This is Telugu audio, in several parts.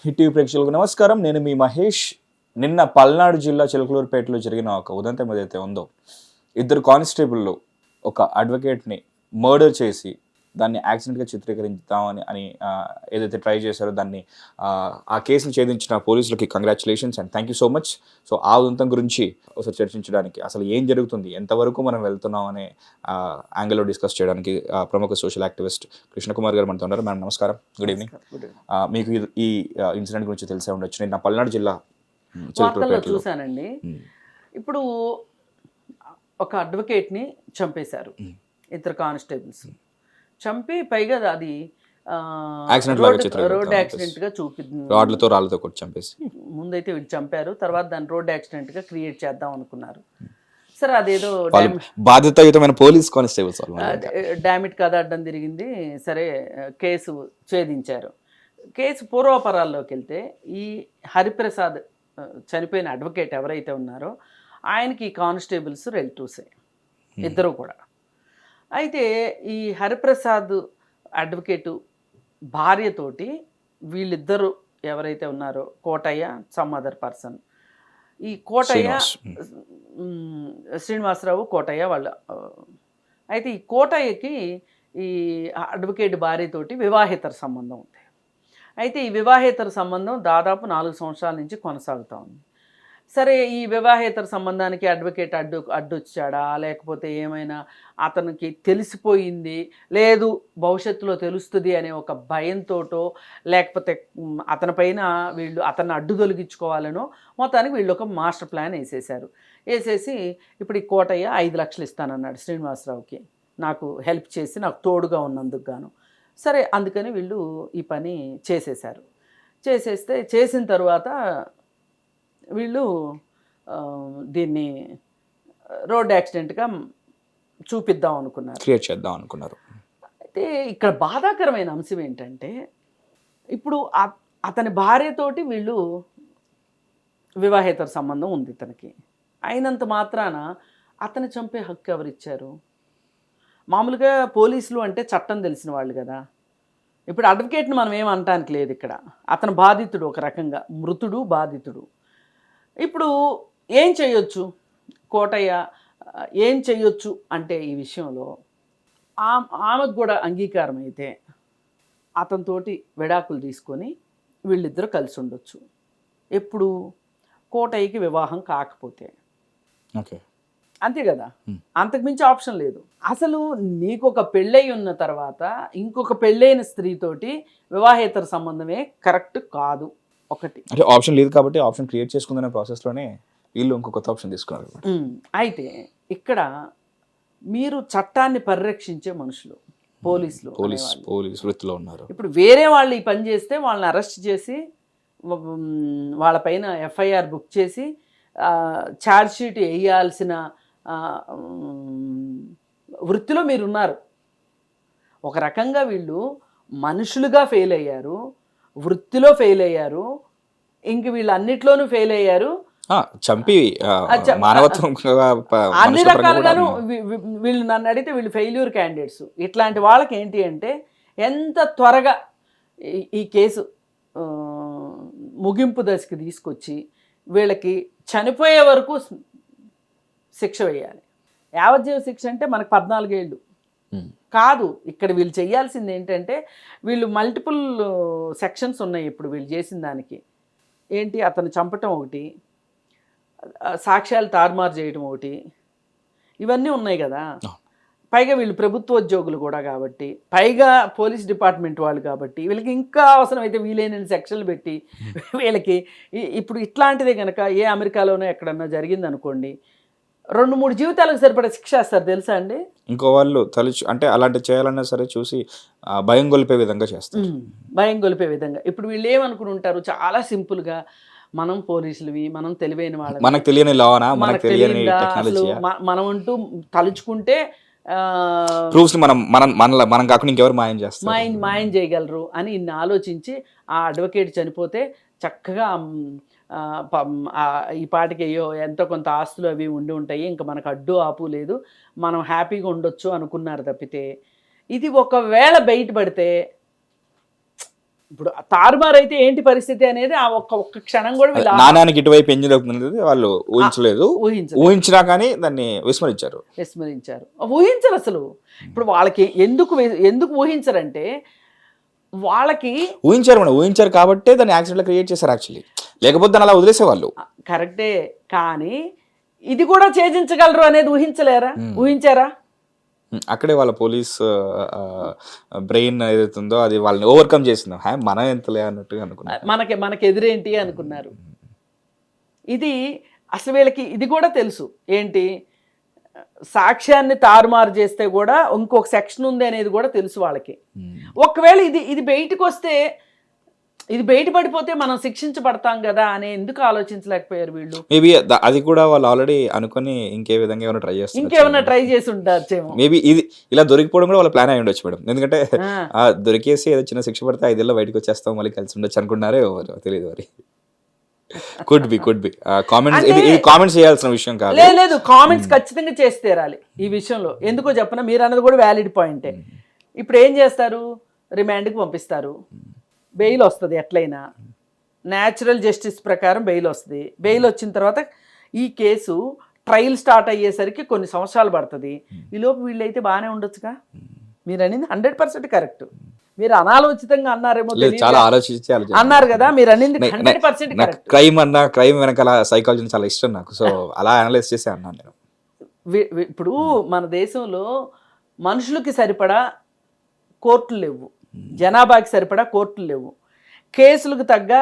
హిట్ టీవీ ప్రేక్షకులకు నమస్కారం. నేను మీ మహేష్. నిన్న పల్నాడు జిల్లా చిలకలూరుపేటలో జరిగిన ఒక ఉదంతం ఏదైతే ఉందో, ఇద్దరు కానిస్టేబుల్లు ఒక అడ్వకేట్ని మర్డర్ చేసి దాన్ని యాక్సిడెంట్గా చిత్రీకరించుదామని ఏదైతే ట్రై చేశారో దాన్ని ఆ కేసును ఛేదించిన పోలీసులకి congratulations and thank you so much. So ఆ ఉదంతం గురించి ఒకసారి చర్చించడానికి, అసలు ఏం జరుగుతుంది, ఎంతవరకు మనం వెళ్తున్నాం అనే యాంగిల్లో డిస్కస్ చేయడానికి ప్రముఖ సోషల్ యాక్టివిస్ట్ కృష్ణకుమార్ గారు మనతో ఉన్నారు. మేడం నమస్కారం, గుడ్ ఈవినింగ్. మీకు ఈ ఇన్సిడెంట్ గురించి తెలిసే ఉండొచ్చు. నేను పల్నాడు జిల్లా చూశానండి. ఇప్పుడు ఒక అడ్వకేట్ని చంపేశారు ఇద్దరు కానిస్టేబుల్స్. చంపి పైగా అది రోడ్ యాక్సిడెంట్ గా చూపింది. రాళ్ళతో కొట్టి చంపేసి ముందైతే వీళ్ళు చంపారు, తర్వాత దాన్ని రోడ్ యాక్సిడెంట్ గా క్రియేట్ చేద్దాం అనుకున్నారు. సరే అదేదో బాధ్యతాయుతమైన పోలీస్ కానిస్టేబుల్స్ డామిట్ కథ అడ్డం తిరిగింది. సరే కేసు ఛేదించారు. కేసు పూర్వాపరాల్లోకి వెళ్తే ఈ హరిప్రసాద్ చనిపోయిన అడ్వకేట్ ఎవరైతే ఉన్నారో ఆయనకి కానిస్టేబుల్స్ రిలేటివ్సే ఇద్దరు కూడా. అయితే ఈ హరిప్రసాద్ అడ్వకేటు భార్యతోటి వీళ్ళిద్దరూ ఎవరైతే ఉన్నారో కోటయ్య, సమ్ అదర్ పర్సన్, ఈ కోటయ్య శ్రీనివాసరావు కోటయ్య వాళ్ళ. అయితే ఈ కోటయ్యకి ఈ అడ్వకేట్ భార్యతోటి వివాహేతర సంబంధం ఉంది. అయితే ఈ వివాహేతర సంబంధం దాదాపు 4 సంవత్సరాల నుంచి కొనసాగుతూ ఉంది. సరే ఈ వివాహేతర సంబంధానికి అడ్వకేట్ అడ్డొచ్చాడా, లేకపోతే ఏమైనా అతనికి తెలిసిపోయింది, లేదు భవిష్యత్తులో తెలుస్తుంది అనే ఒక భయంతోటో, లేకపోతే అతనిపైన వీళ్ళు అతన్ని అడ్డు తొలగించుకోవాలనో మొత్తానికి వీళ్ళు ఒక మాస్టర్ ప్లాన్ వేసేసారు. వేసేసి ఇప్పుడు ఈ కోటయ్య 5 లక్షలు ఇస్తానన్నాడు శ్రీనివాసరావుకి, నాకు హెల్ప్ చేసి నాకు తోడుగా ఉన్నందుకు గాను. సరే అందుకని వీళ్ళు ఈ పని చేసేసారు. చేసిన తర్వాత వీళ్ళు దీన్ని రోడ్ యాక్సిడెంట్గా చూపిద్దాం అనుకున్నారు, క్రియేట్ చేద్దాం అనుకున్నారు. అయితే ఇక్కడ బాధాకరమైన అంశం ఏంటంటే, ఇప్పుడు అతని భార్యతోటి వీళ్ళు వివాహేతర సంబంధం ఉంది ఇతనికి. అయినంత మాత్రాన అతను చంపే హక్కు ఎవరిచ్చారు? మామూలుగా పోలీసులు అంటే చట్టం తెలిసిన వాళ్ళు కదా. ఇప్పుడు అడ్వకేట్ని మనం ఏం అనటానికి లేదు ఇక్కడ. అతను బాధితుడు, ఒక రకంగా మృతుడు బాధితుడు. ఇప్పుడు ఏం చేయొచ్చు కోటయ్య, ఏం చేయొచ్చు అంటే ఈ విషయంలో ఆమెకు కూడా అంగీకారం అయితే అతనితోటి విడాకులు తీసుకొని వీళ్ళిద్దరూ కలిసి ఉండొచ్చు. ఎప్పుడు కోటయ్యకి వివాహం కాకపోతే. ఓకే, అంతే కదా, అంతకుమించి ఆప్షన్ లేదు. అసలు నీకు ఒక పెళ్ళయి ఉన్న తర్వాత ఇంకొక పెళ్ళైన స్త్రీతోటి వివాహేతర సంబంధమే కరెక్ట్ కాదు. ఒకటి అంటే ఆప్షన్ లేదు కాబట్టి ఆప్షన్ క్రియేట్ చేసుకుందనే ప్రాసెస్లోనే వీళ్ళు ఇంకో కొత్త ఆప్షన్ తీసుకున్నారు. అయితే ఇక్కడ మీరు చట్టాన్ని పరిరక్షించే మనుషులు, పోలీస్ వృత్తిలో ఉన్నారు. ఇప్పుడు వేరే వాళ్ళు ఈ పని చేస్తే వాళ్ళని అరెస్ట్ చేసి వాళ్ళపైన ఎఫ్ఐఆర్ బుక్ చేసి ఛార్జ్షీట్ వేయాల్సిన వృత్తిలో మీరున్నారు. ఒక రకంగా వీళ్ళు మనుషులుగా ఫెయిల్ అయ్యారు, వృత్తిలో ఫెయిల్ అయ్యారు, ఇంక వీళ్ళు అన్నిట్లోనూ ఫెయిల్ అయ్యారు. చంపి మానవత్వం అన్ని రకాలుగాను వీళ్ళు నన్ను అడిగితే వీళ్ళు ఫెయిల్యూర్ క్యాండిడేట్స్. ఇట్లాంటి వాళ్ళకి ఏంటి అంటే ఎంత త్వరగా ఈ కేసు ముగింపు దశకి తీసుకొచ్చి వీళ్ళకి చనిపోయే వరకు శిక్ష వేయాలి. యావజ్జీవ శిక్ష అంటే మనకు 14 ఏళ్ళు కాదు. ఇక్కడ వీళ్ళు చేయాల్సింది ఏంటంటే, వీళ్ళు మల్టిపుల్ సెక్షన్స్ ఉన్నాయి ఇప్పుడు వీళ్ళు చేసిన దానికి. ఏంటి, అతను చంపటం ఒకటి, సాక్ష్యాలు తారుమారు చేయటం ఒకటి, ఇవన్నీ ఉన్నాయి కదా. పైగా వీళ్ళు ప్రభుత్వోద్యోగులు కూడా కాబట్టి, పైగా పోలీస్ డిపార్ట్మెంట్ వాళ్ళు కాబట్టి వీళ్ళకి ఇంకా అవసరమైతే వీలైన సెక్షన్లు పెట్టి వీళ్ళకి ఇప్పుడు ఇట్లాంటిదే కనుక ఏ అమెరికాలోనో ఎక్కడన్నా జరిగింది అనుకోండి, 2-3 జీవితాలకు సరిపడే శిక్ష వేస్తారు తెలుసా అండి. ఇంకో వాళ్ళు అంటే అలాంటి చేయాలన్నా సరే చూసి భయం గొలిపే విధంగా చేస్తారు. భయం గొలిపే విధంగా. ఇప్పుడు వీళ్ళు ఏమనుకుని ఉంటారు, చాలా సింపుల్గా మనం పోలీసులవి, మనం తెలివైన వాళ్ళం, మనకు తెలియని లానా, మనకు తెలియని టెక్నాలజీ, మనం అంటూ తలుచుకుంటే ప్రూఫ్స్ మనం కాకుండా ఇంకెవరు మాయం చేయగలరు అని ఇన్ని ఆలోచించి ఆ అడ్వకేట్ చనిపోతే చక్కగా ఈ పాటికి అయ్యో ఎంతో కొంత ఆస్తులు అవి ఉండి ఉంటాయి, ఇంకా మనకు అడ్డు ఆపు లేదు, మనం హ్యాపీగా ఉండొచ్చు అనుకున్నారు తప్పితే, ఇది ఒకవేళ బయటపడితే ఇప్పుడు తారుమారు అయితే ఏంటి పరిస్థితి అనేది ఆ ఒక్క క్షణం కూడా వీళ్ళు నాణానికి ఇటువైపు ఏం జరుగుతుంది వాళ్ళు ఊహించలేదు, ఊహించినా కానీ దాన్ని విస్మరించారు. ఊహించరు అసలు. ఇప్పుడు వాళ్ళకి ఎందుకు ఊహించరంటే వాళ్ళకి ఊహించారు మేడం, ఊహించారు కాబట్టే దాన్ని యాక్సిడెంట్ క్రియేట్ చేశారు యాక్చువల్లీ, లేకపోతే దాన్ని అలా వదిలేసేవాళ్ళు. కరెక్టే, కానీ ఇది కూడా ఛేదించగలరు అనేది ఊహించారా? అక్కడే వాళ్ళ పోలీస్ బ్రెయిన్ ఏదైతుందో అది వాళ్ళని ఓవర్కమ్ చేసింది. మనం ఎంతలే అన్నట్టుగా అనుకున్నారు, మనకి ఎదురేంటి అనుకున్నారు. ఇది అసలు వీళ్ళకి ఇది కూడా తెలుసు ఏంటి, సాక్ష్యాన్ని తారుమారు చేస్తే కూడా ఇంకొక సెక్షన్ ఉంది అనేది కూడా తెలుసు వాళ్ళకి. ఒకవేళ ఇది బయటకు వస్తే, ఇది బయటపడిపోతే మనం శిక్షించబడతాం కదా అని ఎందుకు ఆలోచించలేకపోయారు వీళ్ళు? మేబీ అది కూడా వాళ్ళు ఆల్రెడీ అనుకుని ఇంకేమైనా ట్రై చేసి ఉంటారు. మేబీ ఇది ఇలా దొరికిపోవడం కూడా వాళ్ళ ప్లాన్ అయి ఉండొచ్చు మేడం. ఎందుకంటే దొరికేసి ఏదో చిన్న శిక్ష పడితే 5 ఏళ్ళలో బయటకు వచ్చేస్తాం, మళ్ళీ కలిసి ఉండొచ్చు అనుకున్నారే, తెలియదు మరి. కుడ్ బి కామెంట్స్ చేయాల్సిన విషయం కాదు. లేదు, కామెంట్స్ ఖచ్చితంగా చేసి తీరాలి ఈ విషయంలో. ఎందుకో చెప్పనా, మీరు అన్నది కూడా వ్యాలిడ్ పాయింటే. ఇప్పుడు ఏం చేస్తారు, రిమాండ్కి పంపిస్తారు, బెయిల్ వస్తుంది, ఎట్లయినా న్యాచురల్ జస్టిస్ ప్రకారం బెయిల్ వస్తుంది. బెయిల్ వచ్చిన తర్వాత ఈ కేసు ట్రయల్ స్టార్ట్ అయ్యేసరికి కొన్ని సంవత్సరాలు పడుతుంది. ఈలోపు వీళ్ళైతే బాగానే ఉండొచ్చుగా. మీరు అనేది 100% కరెక్ట్. మీరు అనాలోచితంగా అన్నారేమో, చాలా ఆలోచించి అన్నారు కదా, మీరు అనేది 100% కరెక్ట్. క్రైమ్ వెనకాల సైకాలజీ చాలా ఇష్టం నాకు, సో అలా అనలైజ్ చేసి అన్నాను నేను. ఇప్పుడు మన దేశంలో మనుషులకి సరిపడా కోర్టులు లేవు, జనాభాకి సరిపడా కోర్టులు లేవు, కేసులకు తగ్గ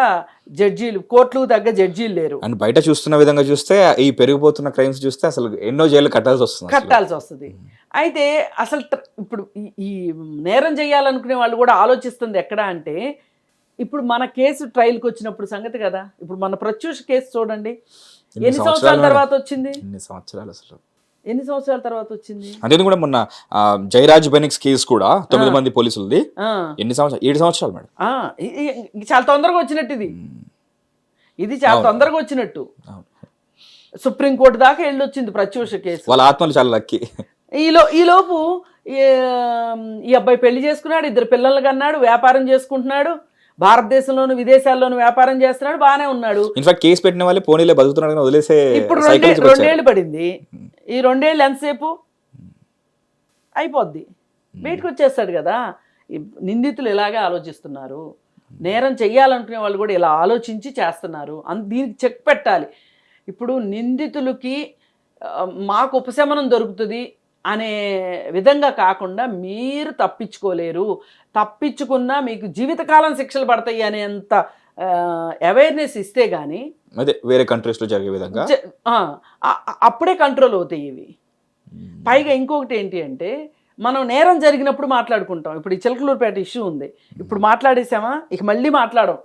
జడ్జీలు, కోర్టులకు తగ్గ జడ్జీలు లేరు. అండ్ బయట చూస్తున్న విధంగా చూస్తే ఈ పెరిగిపోతున్న క్రైమ్స్ చూస్తే అసలు ఎన్నో జైలు కట్టాల్సి వస్తుంది. అయితే అసలు ఇప్పుడు ఈ నేరం చేయాలనుకునే వాళ్ళు కూడా ఆలోచిస్తుంది ఎక్కడ అంటే, ఇప్పుడు మన కేసు ట్రయల్కి వచ్చినప్పుడు సంగతి కదా. ఇప్పుడు మన ప్రత్యూష కేసు చూడండి, ఎన్ని సంవత్సరాల తర్వాత వచ్చింది? ఎన్ని సంవత్సరాల తర్వాత వచ్చింది అంటే కూడా మొన్న జయరాజ్ బెనిక్స్ కేసు కూడా 9 మంది పోలీసులది ఎన్ని సంవత్సరాలు? 7 సంవత్సరాలు మేడం. చాలా తొందరగా వచ్చినట్టు ఇది చాలా తొందరగా వచ్చినట్టు. సుప్రీంకోర్టు దాకా వెళ్ళొచ్చింది ప్రత్యూష కేసు. వాళ్ళ ఆత్మలు చాలా లక్కీ. ఈలోపు ఈ అబ్బాయి పెళ్లి చేసుకున్నాడు, 2 పిల్లలు కన్నాడు, వ్యాపారం చేసుకుంటున్నాడు, భారతదేశంలోను విదేశాల్లోను వ్యాపారం చేస్తున్నాడు, బాగానే ఉన్నాడు. ఇన్ఫాక్ట్ కేసు పెట్టిన వాళ్ళే పోనీలే బతుకుతున్నాడు వదిలేసే. ఇప్పుడు 2 ఏళ్ళు పడింది. ఈ 2 ఏళ్ళు ఎంతసేపు అయిపోద్ది, బయటకు వచ్చేస్తాడు కదా. నిందితులు ఇలాగే ఆలోచిస్తున్నారు, నేరం చెయ్యాలనుకునే వాళ్ళు కూడా ఇలా ఆలోచించి చేస్తున్నారు. దీనికి చెక్ పెట్టాలి. ఇప్పుడు నిందితులకి మాకు ఉపశమనం దొరుకుతుంది అనే విధంగా కాకుండా, మీరు తప్పించుకోలేరు, తప్పించుకున్నా మీకు జీవితకాలం శిక్షలు పడతాయి అనేంత అవేర్నెస్ ఇస్తే గానీ, అదే వేరే కంట్రీస్లో జరిగే విధంగా అప్పుడే కంట్రోల్ అవుతాయి ఇవి. పైగా ఇంకొకటి ఏంటి అంటే, మనం నేరం జరిగినప్పుడు మాట్లాడుకుంటాం. ఇప్పుడు ఈ చిలకలూరుపేట ఇష్యూ ఉంది, ఇప్పుడు మాట్లాడేసామా, ఇక మళ్ళీ మాట్లాడం.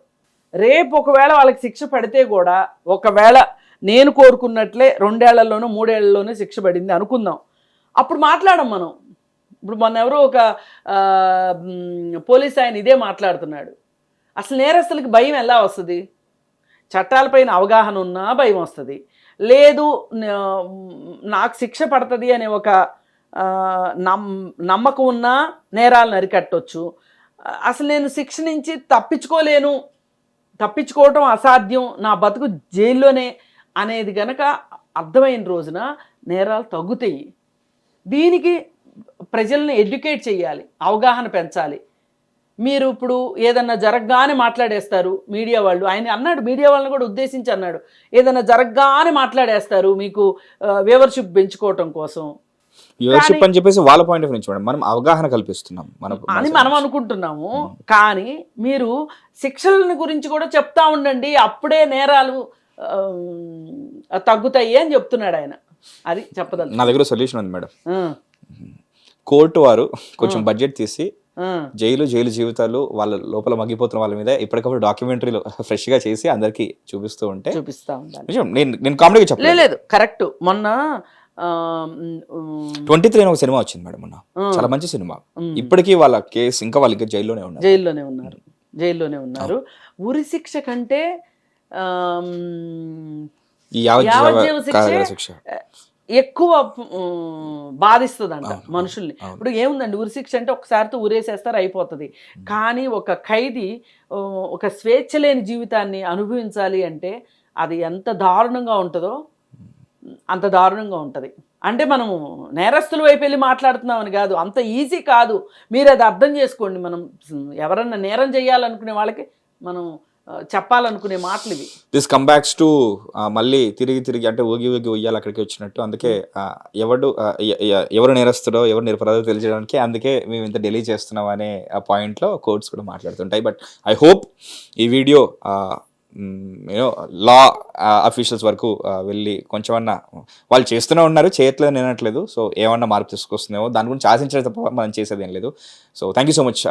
రేపు ఒకవేళ వాళ్ళకి శిక్ష పడితే కూడా, ఒకవేళ నేను కోరుకున్నట్లే 2 ఏళ్లలోనూ 3 ఏళ్లలోనూ శిక్ష పడింది అనుకుందాం, అప్పుడు మాట్లాడం మనం. ఇప్పుడు మొన్న ఎవరో ఒక పోలీస్ ఆయన ఇదే మాట్లాడుతున్నాడు. అసలు నేరస్తులకి భయం ఎలా వస్తుంది? చట్టాలపైన అవగాహన ఉన్నా భయం వస్తుంది, లేదు నాకు శిక్ష పడుతుంది అనే ఒక నమ్మకం ఉన్నా నేరాలను అరికట్టవచ్చు. అసలు నేను శిక్ష నుంచి తప్పించుకోవటం అసాధ్యం, నా బతుకు జైల్లోనే అనేది గనక అర్థమైన రోజున నేరాలు తగ్గుతాయి. దీనికి ప్రజల్ని ఎడ్యుకేట్ చేయాలి, అవగాహన పెంచాలి. మీరు ఇప్పుడు ఏదన్నా జరగగానే మాట్లాడేస్తారు మీడియా వాళ్ళు. ఆయన అన్నాడు, మీడియా వాళ్ళని కూడా ఉద్దేశించి అన్నాడు, ఏదన్నా జరగగానే మాట్లాడేస్తారు మీకు వ్యూవర్షిప్ పెంచుకోవటం కోసం అని చెప్పేసి వాళ్ళ పాయింట్ ఆఫ్ నుంచి మనం అవగాహన కల్పిస్తున్నాం అని మనం అనుకుంటున్నాము. కానీ మీరు శిక్షల గురించి కూడా చెప్తా ఉండండి, అప్పుడే నేరాలు తగ్గుతాయి అని చెప్తున్నాడు ఆయన. అది చెప్పదలు. నా దగ్గర సొల్యూషన్ ఉంది మేడం. కోర్టు వారు కొంచెం బడ్జెట్ తీసి జైలు జీవితాలు వాళ్ళ లోపల మగ్గిపోతున్న వాళ్ళ మీద ఎప్పటికప్పుడు డాక్యుమెంటరీలు ఫ్రెష్ గా చేసి అందరికి చూపిస్తూ ఉండాలి. నేను కామెడీగా చెప్పలేదు, కరెక్ట్. మొన్న 23 అని ఒక సినిమా వచ్చింది మేడం, మొన్న చాలా మంచి సినిమా. ఇప్పటికీ వాళ్ళ కేసు ఇంకా వాళ్ళు ఇంకా జైల్లోనే ఉన్నారు. ఉరి శిక్ష కంటే ఈ యావజ్జీవ శిక్ష ఎక్కువ బాధిస్తుందంట మనుషుల్ని. ఇప్పుడు ఏముందండి, ఉరిశిక్ష అంటే ఒకసారితో ఉరేసేస్తారు అయిపోతుంది. కానీ ఒక ఖైదీ ఒక స్వేచ్ఛ లేని జీవితాన్ని అనుభవించాలి అంటే అది ఎంత దారుణంగా ఉంటుందో అంత దారుణంగా ఉంటుంది. అంటే మనము నేరస్తుల వైపు వెళ్ళి మాట్లాడుతున్నామని కాదు, అంత ఈజీ కాదు. మీరు అది అర్థం చేసుకోండి. మనం ఎవరన్నా నేరం చేయాలనుకునే వాళ్ళకి మనం చెప్పాలనుకునే మాటలు ఇవి. దిస్ కమ్ బ్యాక్స్ టు మళ్ళీ తిరిగి అంటే ఊగి ఉయ్యాలి అక్కడికి వచ్చినట్టు. అందుకే ఎవరు నేరస్తుడో ఎవరు నిరపరాధో తెలియజేయడానికి అందుకే మేము ఇంత డెలీ చేస్తున్నాం అనే పాయింట్లో కోర్ట్స్ కూడా మాట్లాడుతుంటాయి. బట్ ఐ హోప్ ఈ వీడియో లా అఫీషియల్స్ వరకు వెళ్ళి కొంచెమన్నా వాళ్ళు చేస్తూనే ఉన్నారు, చేయట్లేదు నేనట్లేదు. సో ఏమన్నా మార్పు తీసుకొస్తుందేమో దాని గురించి ఆశించడం తప్ప మనం చేసేది ఏం లేదు. So thank you so much.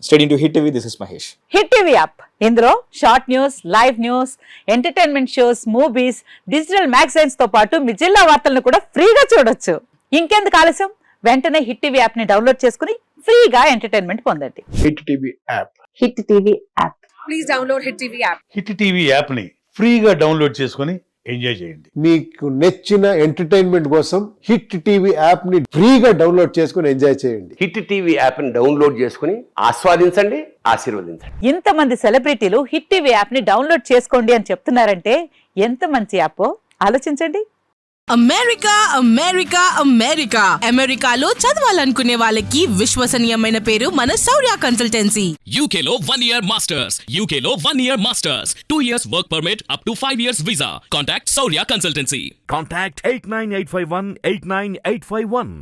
Stay ఇన్ to Hit TV. This is Mahesh. Hit TV app, ఇందులో short news, live news, entertainment shows, movies, digital magazines తో పాటు మీ జిల్లా వార్తలను కూడా ఫ్రీగా చూడొచ్చు. ఇంకెందుకు ఆలస్యం, వెంటనే హిట్ టీవీ యాప్ ని డౌన్లోడ్ చేసుకుని ఫ్రీగా ఎంటర్టైన్మెంట్ పొందండి. Hit TV app. Hit TV app. Please download hit TV app. Hit TV app ని ఫ్రీగా డౌన్లోడ్ చేసుకొని ఎంజాయ్ చేయండి. మీకు నచ్చిన ఎంటర్టైన్మెంట్ కోసం హిట్ టీవీ యాప్ ని ఫ్రీగా డౌన్లోడ్ చేసుకొని ఎంజాయ్ చేయండి. హిట్ టీవీ యాప్ ని డౌన్లోడ్ చేసుకుని ఆస్వాదించండి, ఆశీర్వదించండి. ఇంతమంది సెలబ్రిటీలు హిట్ టీవీ యాప్ ని డౌన్లోడ్ చేసుకోండి అని చెప్తున్నారంటే ఎంత మంచి యాప్ ఆలోచించండి. అమెరికా అమెరికా అమెరికా అమెరికాలో చదవాలనుకునే వాళ్ళకి విశ్వసనీయమైన పేరు మన శౌర్య కన్సల్టెన్సీ. UK లో 1 year masters. UK లో 1 year masters. 2 years work permit up to 5 years visa. Contact Saurya Consultancy. Contact 89851 89851.